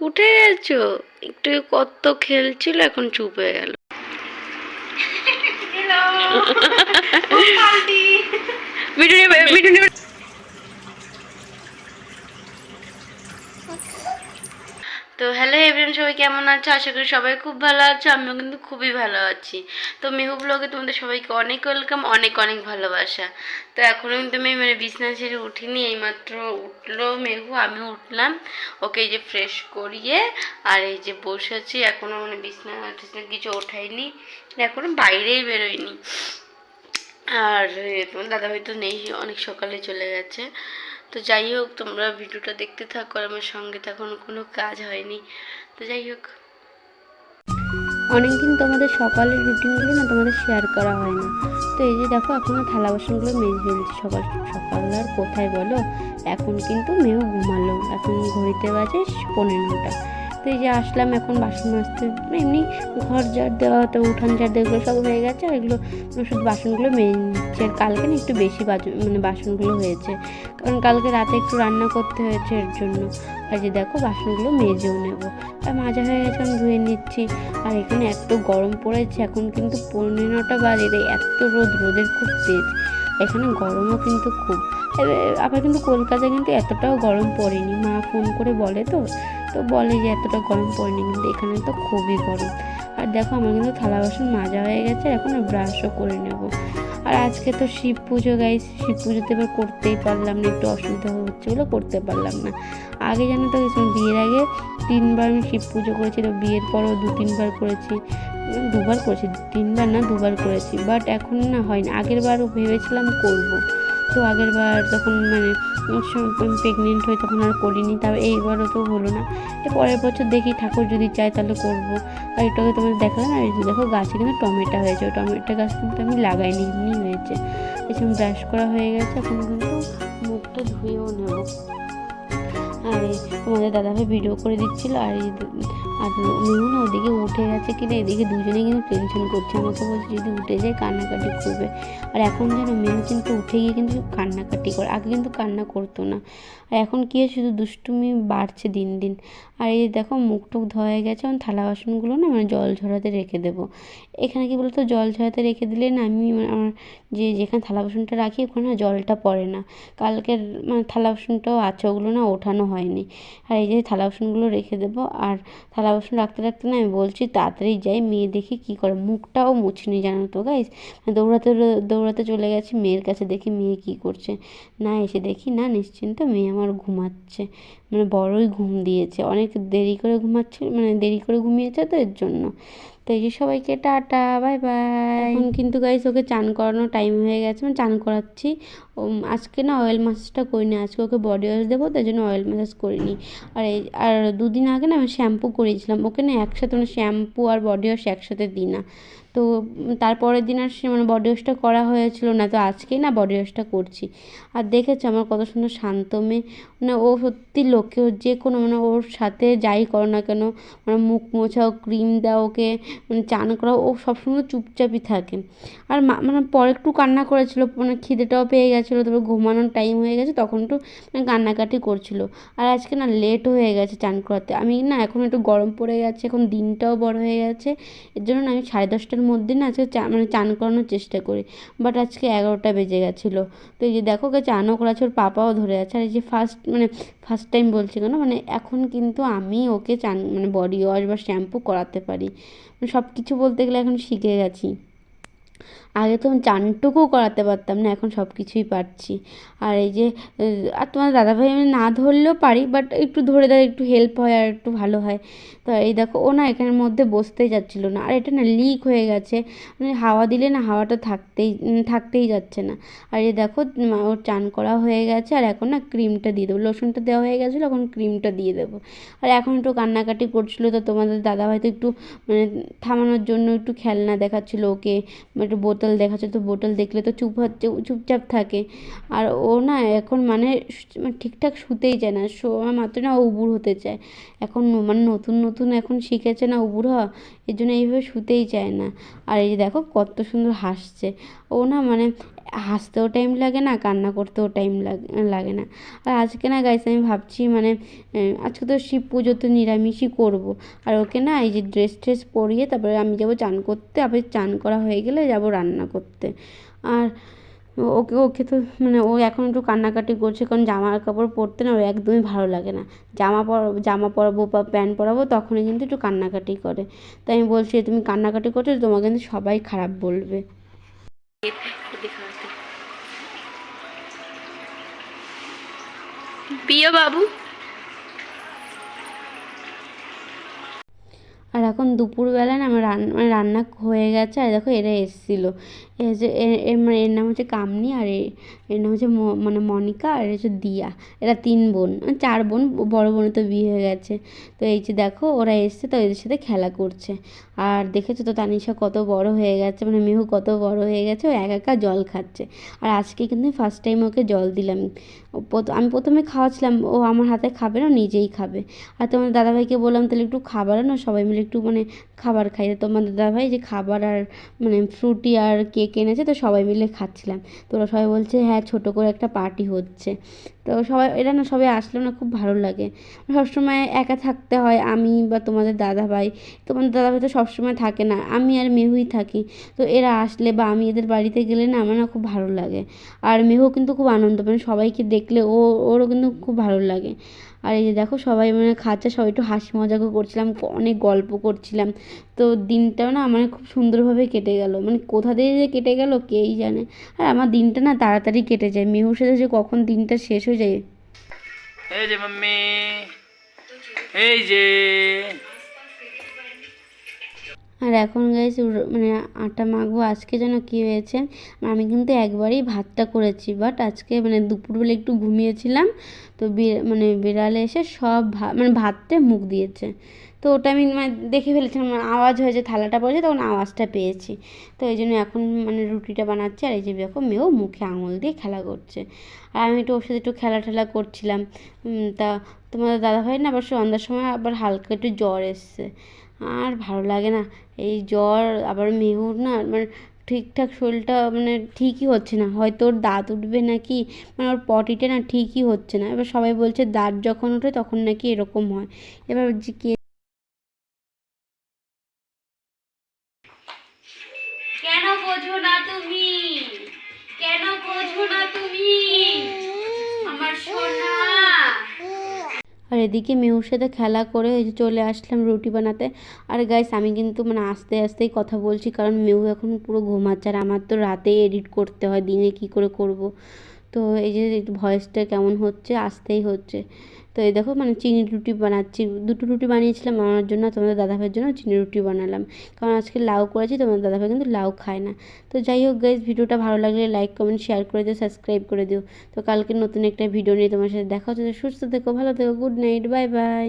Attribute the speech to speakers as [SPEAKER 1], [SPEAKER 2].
[SPEAKER 1] উঠে গেছো? একটু কত খেলছিল, এখন চুপ হয়ে গেল। তো হ্যালো এভরিওয়ান, সবাই কেমন আছো? আশা করি সবাই খুব ভালো আছো। আমিও কিন্তু খুবই ভালো আছি। তো মেহু ব্লগে তোমাদের সবাইকে অনেক ওয়েলকাম, অনেক অনেক ভালোবাসা। তো এখনো কিন্তু আমি বিছানা ছেড়ে উঠিনি, এইমাত্র উঠলো মেহু, আমিও উঠলাম। ওকে এই যে ফ্রেশ করিয়ে আর এই যে বসে আছি। এখনো বিছানা টিছনা কিছু ওঠাইনি, এখনো বাইরেই বেরোয়নি। আর তোমার দাদাভাই তো নেই, অনেক সকালে চলে গেছে। তো যাই হোক, তোমরা ভিডিওটা দেখতে থাকো আর আমার সঙ্গে তখন কোনো কাজ হয়নি। তো যাই হোক, অনেকদিন তোমাদের সকালের রুটিনগুলো না তোমাদের শেয়ার করা হয় না। তো এই যে দেখো, এখনও থালা বাসনগুলো মেজে ফেলছি। সকাল সকাল আর কোথায় বলো, এখন কিন্তু মেয়েও ঘুমালো। এখন ঘড়িতে বাজে 15টা। তো এই যে আসলাম এখন বাসন মাজতে। এমনি ঘর ঝাড় দেওয়া, তো উঠান ঝাড় দেওয়া সব হয়ে গেছে। আর এগুলো শুধু বাসনগুলো মেজে নিচ্ছে। আর কালকে না একটু বেশি বাসনগুলো হয়েছে, কারণ কালকে রাতে একটু রান্না করতে হয়েছে, এর জন্য। আর যে দেখো, বাসনগুলো মেজেও নেবো। আর মাজা হয়ে গেছে, আমি ধুয়ে নিচ্ছি। আর এখানে এত গরম পড়েছে, এখন কিন্তু 15টা বাজে, এত রোদের খুব তেজ। এখানে গরমও কিন্তু খুব। আবার কিন্তু কলকাতায় কিন্তু এতটাও গরম পড়েনি। মা ফোন করে বলে, তো বলে যে এতটা গরম পড়েনি, কিন্তু এখানে তো খুবই গরম। আর দেখো, আমার কিন্তু থালা বাসন মাজা হয়ে গেছে, এখন ব্রাশও করে নেব। আর আজকে তো শিব পুজো গাইস, শিব পুজোতে এবার করতেই পারলাম না, একটু অসুবিধা হচ্ছে বলে করতে পারলাম না। আগে জানো তো, বিয়ের আগে 3বার আমি শিব পুজো করেছি। তো বিয়ের পরও 2-3বার করেছি, 2বার করেছি, 3বার না 2বার করেছি। বাট এখন না হয়নি। আগের বারও ভেবেছিলাম করব, তো আগের বার যখন প্রেগনেন্ট হই তখন আর করিনি। তারপর এইবারও তো হলো না। পরের বছর দেখি, ঠাকুর যদি চায় তাহলে করব। আর এটাকে তোমাদের দেখালাম। আর এই দেখো, গাছে কিন্তু টমেটো হয়েছে। ওই টমেটো গাছ কিন্তু আমি লাগাইনি, এমনি হয়েছে। এসব ব্রাশ করা হয়ে গেছে, এখন কিন্তু মুখটা ধুয়েও নেব। আর তোমাদের দাদাভাই ভিডিও করে দিচ্ছিল। আর মেহু না ওদিকে উঠে গেছে কিনা, এদিকে দুজনেই কিন্তু টেনশন করছে। আমাকে বলছে যদি উঠে যায় কান্নাকাটি করবে। আর এখন যেন মেহু কিন্তু উঠে গিয়ে কিন্তু কান্নাকাটি করে, আগে কিন্তু কান্না করতো না। আর এখন কি শুধু দুষ্টুমি বাড়ছে দিন দিন। আর এই দেখো, মুখ টুক ধোয়া হয়ে গেছে। এখন থালা বাসনগুলো না জল ঝরাতে রেখে দেবো। এখানে কি বলতো, জল ঝরাতে রেখে দিলে না আমি আমার যেখানে থালা বাসনটা রাখি ওখানে না জলটা পড়ে না। কালকের থালা বাসনটাও আছে, ওগুলো না ওঠানো হয়নি। আর এই যে থালা বাসনগুলো রেখে দেবো। আর থালা বাসন রাখতে রাখতে না আমি বলছি তাড়াতাড়ি যাই, মেয়ে দেখি কী করে। মুখটাও মুছিনি জানো তো গাইস, দৌড়াতে দৌড়াতে চলে গেছি মেয়ের কাছে, দেখি মেয়ে কী করছে। না এসে দেখি না, নিশ্চিন্ত মেয়ে আমার ঘুমাচ্ছে। বড়ই ঘুম দিয়েছে, অনেক দেরি করে ঘুমাচ্ছে, দেরি করে ঘুমিয়েছে, তো এর জন্য। তো এই যে সবাইকে টাটা, বাই বাই। এখন কিন্তু গাইস ওকে চান করানোর টাইম হয়ে গেছে, চান করাচ্ছি। আজকে না অয়েল ম্যাসাজটা করিনি, আজকে ওকে বডি ওয়াশ দেবো, তাই জন্য অয়েল ম্যাসাজ করিনি। আর 2 দিন আগে না আমি শ্যাম্পু করিয়েছিলাম ওকে, না একসাথে শ্যাম্পু আর বডি ওয়াশ একসাথে দিই না। তো তারপরের দিন আর বডি ওয়াশটা করা হয়েছিল না, তো আজকেই না বডি ওয়াশটা করছি। আর দেখেছো আমার কত সুন্দর শান্ত মেয়ে। ও সত্যি লোকে যে কোনো ওর সাথে যাই করো না কেন, মুখ মোছাও, ক্রিম দাও ওকে, চান করাও, ও সবসময় চুপচাপই থাকে। আর পরে একটু কান্না করেছিল, খিদেটাও পেয়ে গেছিলো, তারপর ঘুমানোর টাইম হয়ে গেছে, তখন একটু কান্নাকাটি করছিল। আর আজকে না লেট হয়ে গেছে চান করাতে। আমি না এখন একটু গরম পড়ে গেছে, এখন দিনটাও বড় হয়ে গেছে, এর জন্য না আমি 10:30টার মধ্যে না আজকে চান করানোর চেষ্টা করি। বাট আজকে 11টা বেজে গেছিলো। তো এই যে দেখো, ওকে চানও করাচ্ছে, ওর পাপাও ধরে আছে। আর এই যে ফার্স্ট টাইম বলছি কেন, এখন কিন্তু আমি ওকে চান বডি ওয়াশ বা শ্যাম্পু করাতে পারি। সব কিছু বলতে গেলে এখন শিখে গেছি। আগে তো আমি চানটুকুও করাতে পারতাম না, এখন সব কিছুই পারছি। আর এই যে আর তোমার দাদাভাই আমি না ধরলেও পারি, বাট একটু ধরে দেয়, একটু হেল্প হয় আর একটু ভালো হয়। তো এই দেখো, ও না এখানের মধ্যে বসতেই যাচ্ছিলো না। আর এটা না লিক হয়ে গেছে, হাওয়া দিলে না হাওয়াটা থাকতেই যাচ্ছে না। আর এই দেখো, ওর চান করা হয়ে গেছে। আর এখন না ক্রিমটা দিয়ে দেবো, লোশনটা দেওয়া হয়ে গেছিলো, এখন ক্রিমটা দিয়ে দেবো। আর এখন একটু কান্নাকাটি করছিলো, তো তোমাদের দাদাভাই তো একটু থামানোর জন্য একটু খেলনা দেখাচ্ছিলো ওকে, একটু বোতল দেখাচ্ছে, তো বোতল দেখলে তো চুপচাপ থাকে। আর ও না এখন মানে ঠিকঠাক শুতেই চায় না, শোয়া মাত্র না ও উবুর হতে চায়। এখন মানে নতুন নতুন এখন শিখেছে না উবুর হওয়া, এর জন্য এইভাবে শুতেই চায় না। আর এই যে দেখো কত সুন্দর হাসছে। ও না মানে হাসতেও টাইম লাগে না, কান্না করতেও টাইম লাগে না। আর আজকে না গাইস আমি ভাবছি মানে আজকে তো শিব পুজো, তো নিরামিষই করবো। আর ওকে না এই যে ড্রেস পরিয়ে তারপরে আমি যাবো চান করতে, আবার চান করা হয়ে গেলে যাবো রান্না করতে। আর ওকে ওকে তো মানে ও এখন একটু কান্নাকাটি করছে, কারণ জামা কাপড় পরতে না ওর একদমই ভালো লাগে না। জামা পরাবো বা প্যান্ট পরাবো তখনই কিন্তু একটু কান্নাকাটি করে। তাই আমি বলছি তুমি কান্নাকাটি করছো, তোমাকে কিন্তু সবাই খারাপ বলবে। প্রিয় বাবু। আর এখন দুপুরবেলা না আমার রান্না হয়ে গেছে। আর দেখো এরা এসেছিলো, এসে মানে এর নাম হচ্ছে কামনি, আর এর নাম হচ্ছে মানে মনিকা, আর হচ্ছে দিয়া। এরা 3 বোন, 4 বোন, বড় বোনের তো বিয়ে হয়ে গেছে। তো এই যে দেখো ওরা এসছে, তো এদের সাথে খেলা করছে। আর দেখেছো তো তানিশা কত বড় হয়ে গেছে, মানে মেহু কত বড় হয়ে গেছে, ও একা জল খাচ্ছে। আর আজকে কিন্তু ফার্স্ট টাইম ওকে জল দিলাম। আমি প্রথমে খাওয়াচ্ছিলাম, ও আমার হাতে খাবে না, নিজেই খাবে। আর তোমার দাদাভাইকে বললাম তাহলে একটু খাবার না, সবাই মিলে একটু মানে খাবার খাই। তোমার দাদাভাই যে খাবার আর মানে ফ্রুটি আর কেক এনেছে, তো সবাই মিলে খাচ্ছিলাম। তো ওরা সবাই বলছে হ্যাঁ ছোটো করে একটা পার্টি হচ্ছে। তো সবাই এরা না সবাই আসলেও না খুব ভালো লাগে। সবসময় একা থাকতে হয়, আমি বা তোমাদের দাদাভাই তো সবসময় থাকে না, আমি আর মেহুই থাকি। তো এরা আসলে বা আমি এদের বাড়িতে গেলে না আমার না খুব ভালো লাগে। আর মেহু কিন্তু খুব আনন্দ মানে সবাইকে দেখলে ওরও কিন্তু খুব ভালো লাগে। আর এই যে দেখো সবাই মানে খাচ্ছে, সবাই একটু হাসি মজা করছিলাম, অনেক গল্প করছিলাম। তো দিনটাও না মানে খুব সুন্দরভাবে কেটে গেল, মানে কোথা দিয়ে যে কেটে গেল কেই জানে। আর আমার দিনটা না তাড়াতাড়ি কেটে যায়, মেহুর সাথে যে কখন দিনটা শেষ হয়ে যায়।
[SPEAKER 2] এই যে মাম্মি, এই যে
[SPEAKER 1] আর এখন গাইস মানে আটা মাখবো। আজকে যেন কী হয়েছে, আমি কিন্তু একবারেই ভাতটা করেছি, বাট আজকে মানে দুপুরবেলা একটু ঘুমিয়েছিলাম। তো মানে বিড়ালে এসে সব মানে ভাতটা মুখ দিয়েছে। তো ওটা আমি মানে দেখে ফেলেছিলাম, মানে আওয়াজ হয়েছে, থালাটা পড়েছে তখন আওয়াজটা পেয়েছি। তো এই জন্য এখন মানে রুটিটা বানাচ্ছি। আর এই যে দেখো মেয়েও মুখে আঙুল দিয়ে খেলা করছে, আর আমি একটু ওর সাথে একটু খেলা করছিলাম। তা তোমাদের দাদাভাই না আবার সন্ধ্যার সময় আবার হালকা একটু জ্বর এসছে। আর ভালো লাগে না এই জ্বর, আবার মেহুর না মানে ঠিকঠাক শরীরটা মানে ঠিকই হচ্ছে না, হয়তো ওর দাঁত উঠবে নাকি, মানে ওর পটিটা না ঠিকই হচ্ছে না। এবার সবাই বলছে দাঁত যখন ওঠে তখন নাকি এরকম হয়। এবার যে কে কেন বোঝো না তুমি, কেন বোঝো না তুমি আমার সোনা। আর এদিকে মেহুর সাথে খেলা করে এই যে চলে আসলাম রুটি বানাতে। আর গাইস আমি কিন্তু মানে আস্তে আস্তেই কথা বলছি, কারণ মেহু এখন পুরো ঘুমাচ্ছে, আর আমার তো রাতে এডিট করতে হয়, দিনে কি করে করব। তো এই যে ভয়েসটা কেমন হচ্ছে, আসতেই হচ্ছে। তো এই দেখো মানে চিনি রুটি বানাচ্ছি, 2টো রুটি বানিয়েছিলাম আমার জন্য, তোমাদের দাদাভাইয়ের জন্য চিনি রুটি বানালাম, কারণ আজকে লাউ করেছি, তোমাদের দাদাভাই কিন্তু লাউ খায় না। তো যাই হোক গাইস, ভিডিওটা ভালো লাগলে লাইক কমেন্ট শেয়ার করে দিও, সাবস্ক্রাইব করে দিও। তো কালকে নতুন একটা ভিডিও নিয়ে তোমার সাথে দেখা হচ্ছে। সুস্থ থেকো, ভালো থেকো, গুড নাইট, বাই বাই।